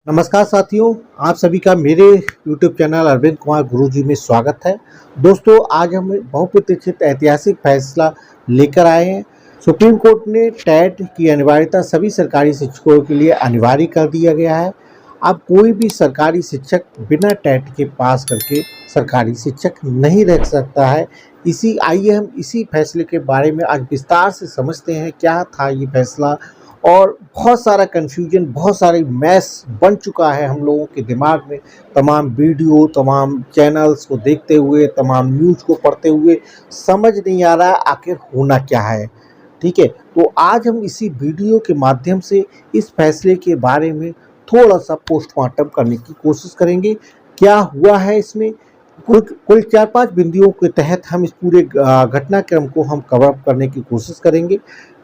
नमस्कार साथियों, आप सभी का मेरे YouTube चैनल अरविंद कुमार गुरुजी में स्वागत है। दोस्तों, आज हम बहुप्रतीक्षित ऐतिहासिक फैसला लेकर आए हैं। सुप्रीम कोर्ट ने टेट की अनिवार्यता सभी सरकारी शिक्षकों के लिए अनिवार्य कर दिया गया है। अब कोई भी सरकारी शिक्षक बिना टेट के पास करके सरकारी शिक्षक नहीं रह सकता है। आइए हम इसी फैसले के बारे में आज विस्तार से समझते हैं क्या था ये फैसला। और बहुत सारा कन्फ्यूजन, बहुत सारी मैस बन चुका है हम लोगों के दिमाग में। तमाम वीडियो, तमाम चैनल्स को देखते हुए, तमाम न्यूज़ को पढ़ते हुए समझ नहीं आ रहा आखिर होना क्या है। ठीक है, तो आज हम इसी वीडियो के माध्यम से इस फैसले के बारे में थोड़ा सा पोस्टमार्टम करने की कोशिश करेंगे। क्या हुआ है इसमें, कुल 4-5 बिंदुओं के तहत हम इस पूरे घटनाक्रम को हम कवर अप करने की कोशिश करेंगे।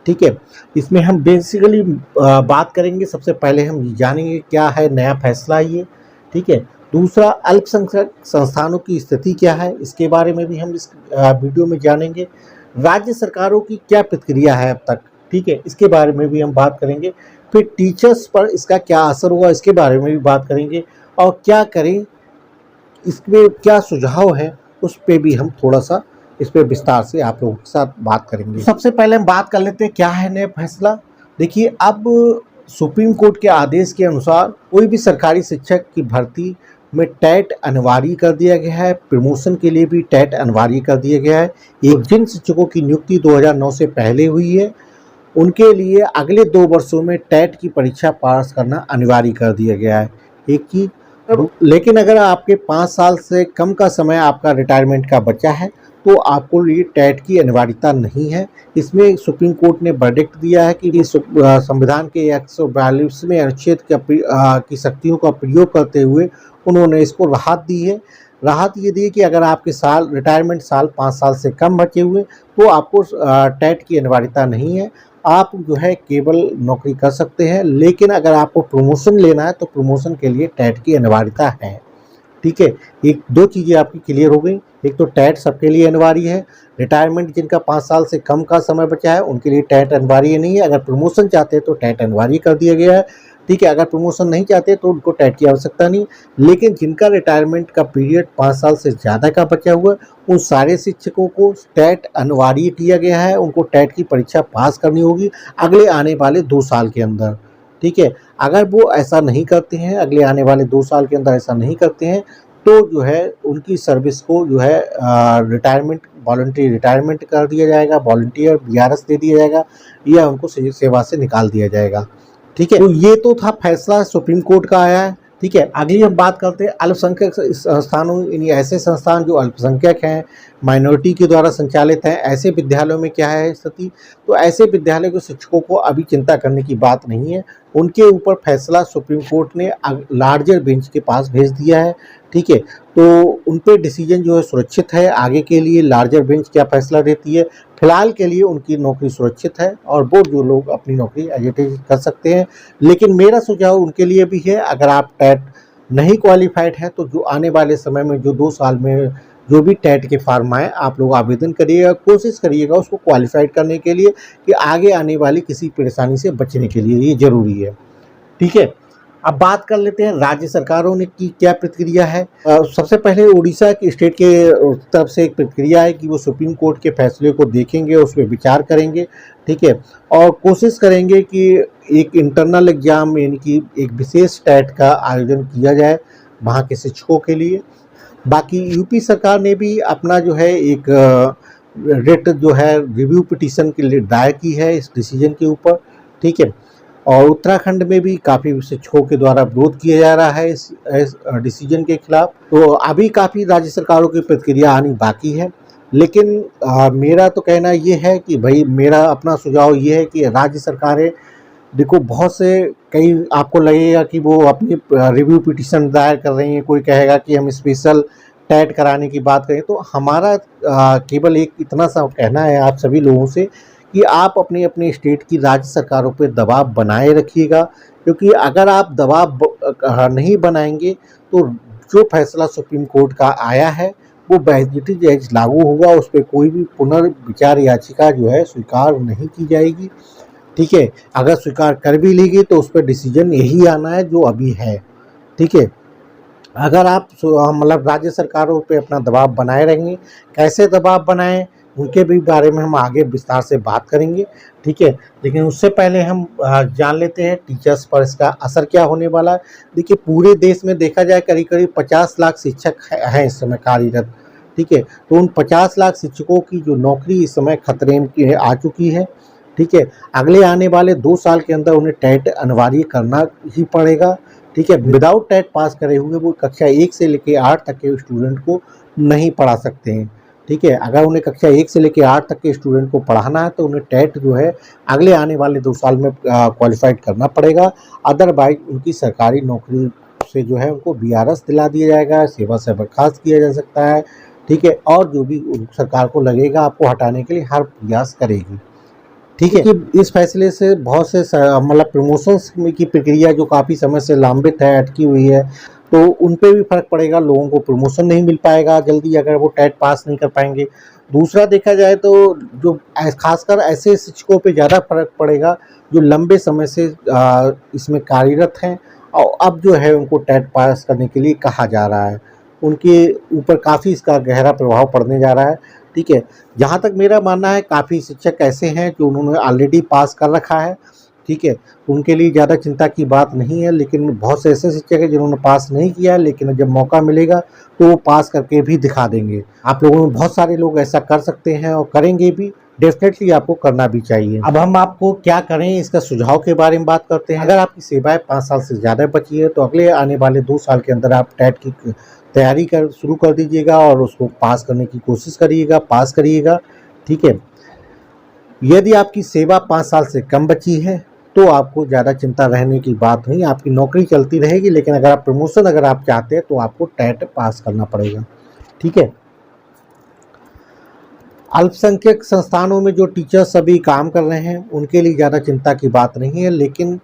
ठीक है, इसमें हम बेसिकली बात करेंगे। सबसे पहले हम जानेंगे क्या है नया फैसला ये। ठीक है, दूसरा अल्पसंख्यक संस्थानों की स्थिति क्या है, इसके बारे में भी हम इस वीडियो में जानेंगे। राज्य सरकारों की क्या प्रतिक्रिया है अब तक, ठीक है, इसके बारे में भी हम बात करेंगे। फिर टीचर्स पर इसका क्या असर हुआ, इसके बारे में भी बात करेंगे। और क्या करें, इसमें क्या सुझाव है, उस पर भी हम थोड़ा सा इस पर विस्तार से आप लोगों के साथ बात करेंगे। सबसे पहले हम बात कर लेते हैं क्या है नया फैसला। देखिए, अब सुप्रीम कोर्ट के आदेश के अनुसार कोई भी सरकारी शिक्षक की भर्ती में टेट अनिवार्य कर दिया गया है। प्रमोशन के लिए भी टेट अनिवार्य कर दिया गया है। जिन शिक्षकों की नियुक्ति 2009 से पहले हुई है, उनके लिए अगले 2 वर्षों में टेट की परीक्षा पास करना अनिवार्य कर दिया गया है। एक ही लेकिन अगर आपके 5 साल से कम का समय आपका रिटायरमेंट का बचा है तो आपको ये टेट की अनिवार्यता नहीं है। इसमें सुप्रीम कोर्ट ने वर्डिक्ट दिया है कि संविधान के 142वें अनुच्छेद की शक्तियों का प्रयोग करते हुए उन्होंने इसको राहत दी है। राहत ये दी कि अगर आपके रिटायरमेंट साल 5 साल से कम बचे हुए तो आपको टेट की अनिवार्यता नहीं है। आप जो है केवल नौकरी कर सकते हैं। लेकिन अगर आपको प्रमोशन लेना है तो प्रमोशन के लिए टेट की अनिवार्यता है। ठीक है, एक 2 चीज़ें आपकी क्लियर हो गई। एक तो टेट सबके लिए अनिवार्य है। रिटायरमेंट जिनका 5 साल से कम का समय बचा है उनके लिए टेट अनिवार्य नहीं है। अगर प्रमोशन चाहते हैं तो टेट अनिवार्य कर दिया गया है। ठीक है, अगर प्रमोशन नहीं चाहते तो उनको टेट की आवश्यकता नहीं। लेकिन जिनका रिटायरमेंट का पीरियड 5 साल से ज़्यादा का बचा हुआ है, उन सारे शिक्षकों को टेट अनिवार्य किया गया है। उनको टेट की परीक्षा पास करनी होगी अगले आने वाले 2 साल के अंदर। ठीक है, अगर वो ऐसा नहीं करते हैं, अगले आने वाले 2 साल के अंदर ऐसा नहीं करते हैं, तो जो है उनकी सर्विस को जो है वॉलंटरी रिटायरमेंट कर दिया जाएगा, वॉलंटियर वीआरएस दे दिया जाएगा या उनको सेवा से निकाल दिया जाएगा। ठीक है, तो ये तो था फैसला सुप्रीम कोर्ट का आया है। ठीक है, अगली हम बात करते हैं अल्पसंख्यक संस्थानों, यानी ऐसे संस्थान जो अल्पसंख्यक हैं, माइनॉरिटी के द्वारा संचालित हैं, ऐसे विद्यालयों में क्या है स्थिति। तो ऐसे विद्यालय के शिक्षकों को अभी चिंता करने की बात नहीं है। उनके ऊपर फैसला सुप्रीम कोर्ट ने लार्जर बेंच के पास भेज दिया है। ठीक है, तो उन पर डिसीजन जो है सुरक्षित है। आगे के लिए लार्जर बेंच क्या फैसला देती है, फिलहाल के लिए उनकी नौकरी सुरक्षित है और वो जो लोग अपनी नौकरी एज इट इज कर सकते हैं। लेकिन मेरा सुझाव उनके लिए भी है, अगर आप टेट नहीं क्वालिफाइड है तो जो आने वाले समय में जो 2 साल में जो भी टेट के फॉर्म आए, आप लोग आवेदन करिएगा, कोशिश करिएगा उसको क्वालिफाइड करने के लिए, कि आगे आने वाली किसी परेशानी से बचने के लिए ये जरूरी है। ठीक है, अब बात कर लेते हैं राज्य सरकारों ने की क्या प्रतिक्रिया है। सबसे पहले उड़ीसा की स्टेट के तरफ से एक प्रतिक्रिया है कि वो सुप्रीम कोर्ट के फैसले को देखेंगे, उस पर विचार करेंगे। ठीक है, और कोशिश करेंगे कि एक इंटरनल एग्जाम, यानी कि एक विशेष टेट का आयोजन किया जाए वहाँ के शिक्षकों के लिए। बाकी यूपी सरकार ने भी अपना जो है एक रिट जो है रिव्यू पिटीशन के लिए दायर की है इस डिसीजन के ऊपर। ठीक है, और उत्तराखंड में भी काफ़ी शिक्षकों के द्वारा विरोध किया जा रहा है इस डिसीजन के खिलाफ। तो अभी काफ़ी राज्य सरकारों की प्रतिक्रिया आनी बाकी है। लेकिन मेरा तो कहना ये है कि भाई, मेरा अपना सुझाव ये है कि राज्य सरकारें देखो, बहुत से कई आपको लगेगा कि वो अपनी रिव्यू पिटीशन दायर कर रही हैं, कोई कहेगा कि हम स्पेशल टेट कराने की बात करें। तो हमारा केवल एक इतना सा कहना है आप सभी लोगों से कि आप अपने अपने स्टेट की राज्य सरकारों पर दबाव बनाए रखिएगा। क्योंकि अगर आप दबाव नहीं बनाएंगे तो जो फैसला सुप्रीम कोर्ट का आया है वो एज लागू होगा। उस पर कोई भी पुनर्विचार याचिका जो है स्वीकार नहीं की जाएगी। ठीक है। अगर स्वीकार कर भी लेगी तो उस पर डिसीजन यही आना है जो अभी है, ठीक है। अगर आप मतलब राज्य सरकारों पे अपना दबाव बनाए रहेंगे, कैसे दबाव बनाएं उनके भी बारे में हम आगे विस्तार से बात करेंगे, ठीक है। लेकिन उससे पहले हम जान लेते हैं टीचर्स पर इसका असर क्या होने वाला है। देखिए, पूरे देश में देखा जाए करीब करीब 50 लाख शिक्षक हैं इस समय कार्यरत, ठीक है। तो उन 50 लाख शिक्षकों की जो नौकरी इस समय खतरे में आ चुकी है, ठीक है। अगले आने वाले 2 साल के अंदर उन्हें टेट अनिवार्य करना ही पड़ेगा, ठीक है। विदाउट टेट पास करे हुए वो कक्षा 1 से लेकर 8 तक के स्टूडेंट को नहीं पढ़ा सकते हैं, ठीक है। अगर उन्हें कक्षा 1 से लेकर 8 तक के स्टूडेंट को पढ़ाना है तो उन्हें टेट जो है अगले आने वाले 2 साल में क्वालिफाइड करना पड़ेगा। अदरवाइज उनकी सरकारी नौकरी से जो है उनको बीआरएस दिला दिया जाएगा, सेवा से बर्खास्त किया जा सकता है, ठीक है। और जो भी सरकार को लगेगा आपको हटाने के लिए हर प्रयास करेगी, ठीक है। कि इस फैसले से बहुत से मतलब प्रमोशंस की प्रक्रिया जो काफ़ी समय से लंबित है, अटकी हुई है, तो उन पे भी फ़र्क पड़ेगा। लोगों को प्रमोशन नहीं मिल पाएगा जल्दी अगर वो टेट पास नहीं कर पाएंगे। दूसरा देखा जाए तो जो खासकर ऐसे शिक्षकों पे ज़्यादा फर्क पड़ेगा जो लंबे समय से इसमें कार्यरत हैं और अब जो है उनको टेट पास करने के लिए कहा जा रहा है। उनके ऊपर काफ़ी इसका गहरा प्रभाव पड़ने जा रहा है, ठीक है। जहाँ तक मेरा मानना है काफ़ी शिक्षक ऐसे हैं जो उन्होंने ऑलरेडी पास कर रखा है, ठीक है। उनके लिए ज़्यादा चिंता की बात नहीं है, लेकिन बहुत से ऐसे शिक्षक हैं जिन्होंने पास नहीं किया है, लेकिन जब मौका मिलेगा तो वो पास करके भी दिखा देंगे। आप लोगों में बहुत सारे लोग ऐसा कर सकते हैं और करेंगे भी, डेफिनेटली आपको करना भी चाहिए। अब हम आपको क्या करें इसका सुझाव के बारे में बात करते हैं। अगर आपकी सेवाएं 5 साल से ज़्यादा बची है तो अगले आने वाले 2 साल के अंदर आप टेट की तैयारी शुरू कर दीजिएगा और उसको पास करने की कोशिश करिएगा, पास करिएगा, ठीक है। यदि आपकी सेवा 5 साल से कम बची है तो आपको ज़्यादा चिंता रहने की बात नहीं, आपकी नौकरी चलती रहेगी। लेकिन अगर आप प्रमोशन अगर आप चाहते हैं तो आपको टेट पास करना पड़ेगा, ठीक है। अल्पसंख्यक संस्थानों में जो टीचर्स अभी काम कर रहे हैं उनके लिए ज़्यादा चिंता की बात नहीं है, लेकिन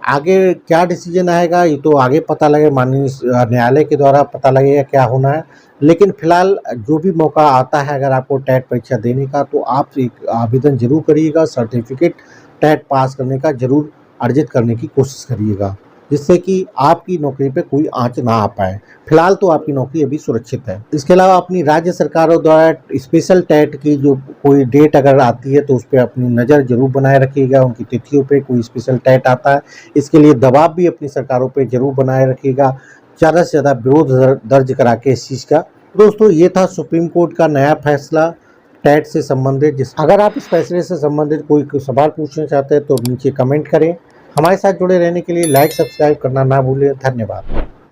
आगे क्या डिसीजन आएगा ये तो आगे पता लगेगा, माननीय न्यायालय के द्वारा पता लगेगा क्या होना है। लेकिन फिलहाल जो भी मौका आता है अगर आपको टेट परीक्षा देने का तो आप एक आवेदन जरूर करिएगा, सर्टिफिकेट टेट पास करने का जरूर अर्जित करने की कोशिश करिएगा, जिससे कि आपकी नौकरी पे कोई आंच ना आ पाए। फिलहाल तो आपकी नौकरी अभी सुरक्षित है। इसके अलावा अपनी राज्य सरकारों द्वारा स्पेशल टेट की जो कोई डेट अगर आती है तो उस पर अपनी नज़र जरूर बनाए रखिएगा। उनकी तिथियों पे कोई स्पेशल टेट आता है इसके लिए दबाव भी अपनी सरकारों पे जरूर बनाए रखिएगा, ज़्यादा से ज़्यादा विरोध दर्ज करा के इस चीज़ का। दोस्तों, ये था सुप्रीम कोर्ट का नया फैसला टेट से संबंधित। अगर आप इस फैसले से संबंधित कोई सवाल पूछना चाहते हैं तो नीचे कमेंट करें। हमारे साथ जुड़े रहने के लिए लाइक सब्सक्राइब करना ना भूलें। धन्यवाद।